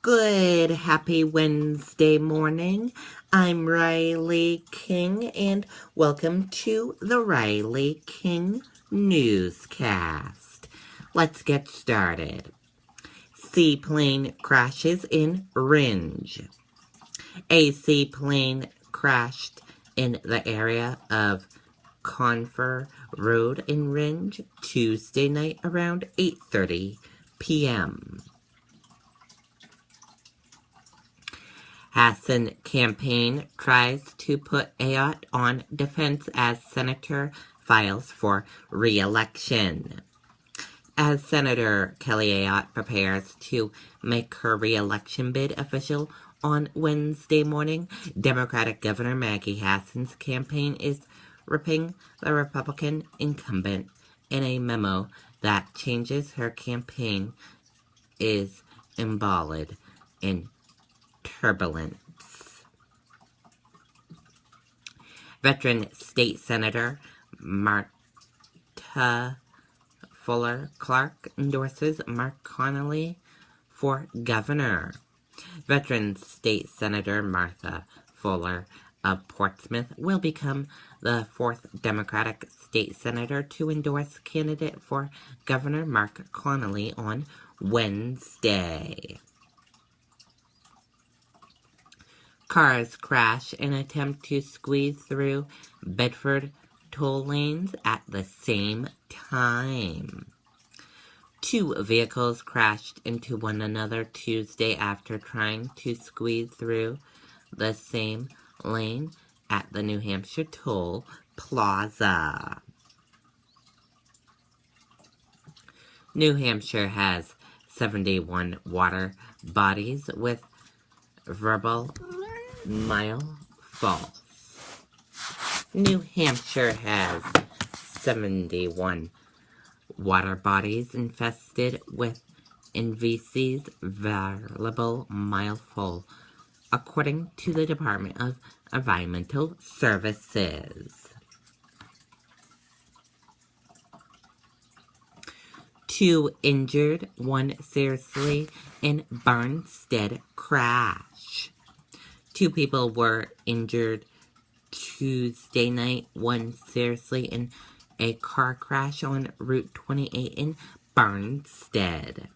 Good, happy Wednesday morning. I'm Riley King, and welcome to the Riley King Newscast. Let's get started. Seaplane crashes in Ringe. A seaplane crashed in the area of Confer Road in Ringe Tuesday night around 8:30 p.m. Hassan campaign tries to put Ayotte on defense as senator files for re-election. As Senator Kelly Ayotte prepares to make her re-election bid official on Wednesday morning, Democratic Governor Maggie Hassan's campaign is ripping the Republican incumbent in a memo that changes her campaign is embroiled in turbulence. Veteran State Senator Martha Fuller Clark endorses Mark Connolly for governor. Veteran State Senator Martha Fuller of Portsmouth will become the fourth Democratic state senator to endorse candidate for Governor Mark Connolly on Wednesday. Cars crash in attempt to squeeze through Bedford toll lanes at the same time. Two vehicles crashed into one another Tuesday after trying to squeeze through the same lane at the New Hampshire Toll Plaza. New Hampshire has 71 water bodies with verbal mile false. New Hampshire has 71 water bodies infested with NVC's variable milfoil, according to the Department of Environmental Services. Two injured, one seriously in Barnstead crash. Two people were injured Tuesday night, one seriously in a car crash on Route 28 in Barnstead.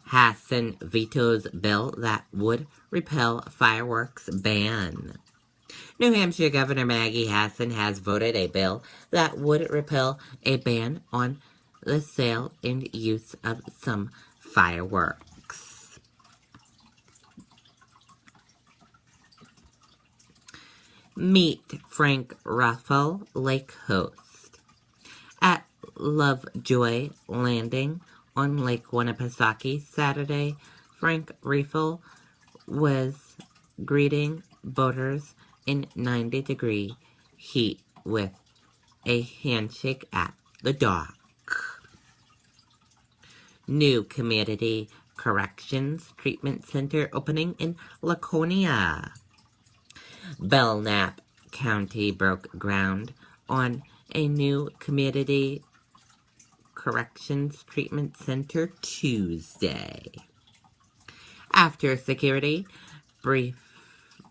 Hassan vetoes bill that would repeal fireworks ban. New Hampshire Governor Maggie Hassan has voted a bill that would repeal a ban on the sale and use of some fireworks. Meet Frank Ruffle, Lake host. At Lovejoy Landing on Lake Winnipesaukee Saturday, Frank Ruffle was greeting boaters in 90-degree heat with a handshake at the dock. New Community Corrections Treatment Center opening in Laconia. Belknap County broke ground on a new Community Corrections Treatment Center Tuesday. After security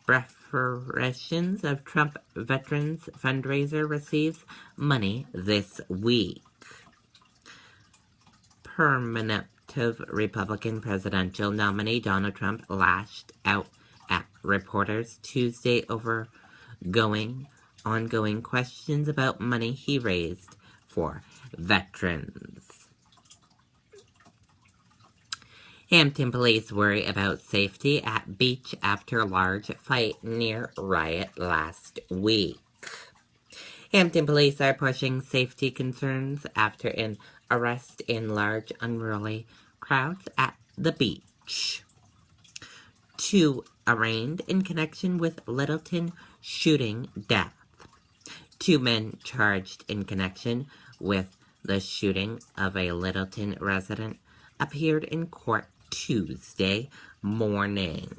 reparations of Trump Veterans Fundraiser receives money this week. Permanent Republican presidential nominee Donald Trump lashed out at reporters Tuesday over ongoing questions about money he raised for veterans. Hampton police worry about safety at beach after large fight near riot last week. Hampton police are pushing safety concerns after an arrest in large unruly crowds at the beach. Two arraigned in connection with Littleton shooting death. Two men charged in connection with the shooting of a Littleton resident appeared in court Tuesday morning.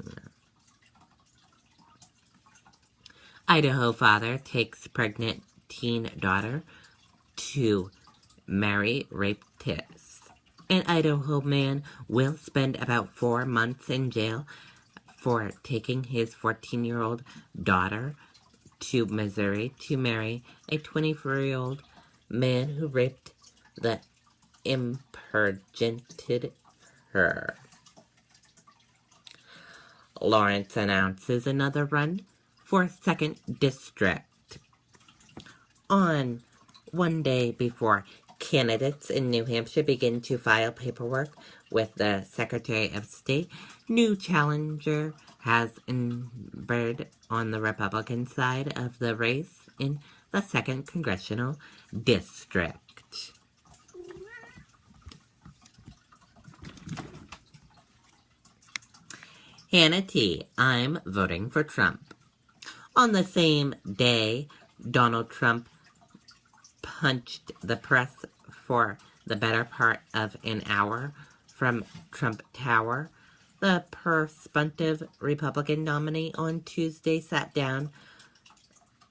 Idaho father takes pregnant teen daughter to marry rapist. An Idaho man will spend about 4 months in jail for taking his 14-year-old daughter to Missouri to marry a 24-year-old man who raped the impregnated her. Lawrence announces another run for 2nd District. On one day before candidates in New Hampshire begin to file paperwork with the Secretary of State, new challenger has emerged on the Republican side of the race in the 2nd Congressional District. Hannity, I'm voting for Trump. On the same day, Donald Trump punched the press for the better part of an hour from Trump Tower. The perspective Republican nominee on Tuesday sat down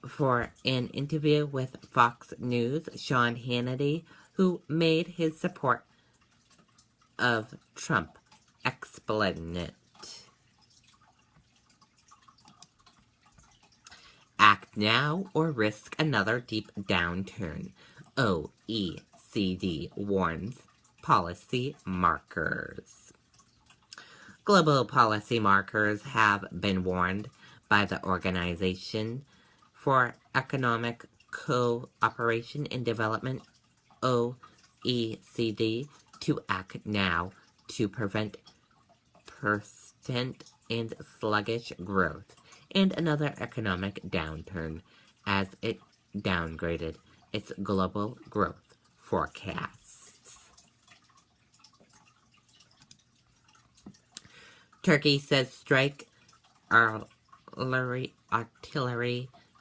for an interview with Fox News' Sean Hannity, who made his support of Trump explicit. Act now or risk another deep downturn, OECD warns policy markers. Global policy markers have been warned by the Organization for Economic Cooperation and Development, OECD, to act now to prevent persistent and sluggish growth and another economic downturn as it downgraded its global growth forecasts. Turkey says strike artillery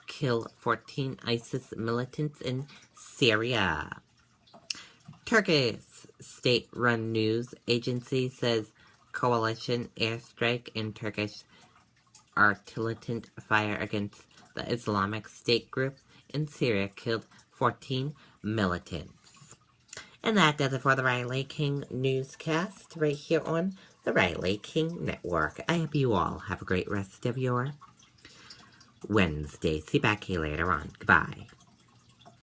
kill 14 ISIS militants in Syria. Turkey's state-run news agency says coalition airstrike and Turkish artillery fire against the Islamic State group in Syria killed 14 militants. And that does it for the Riley King Newscast right here on the Riley King Network. I hope you all have a great rest of your Wednesday. See you back here later on. Goodbye.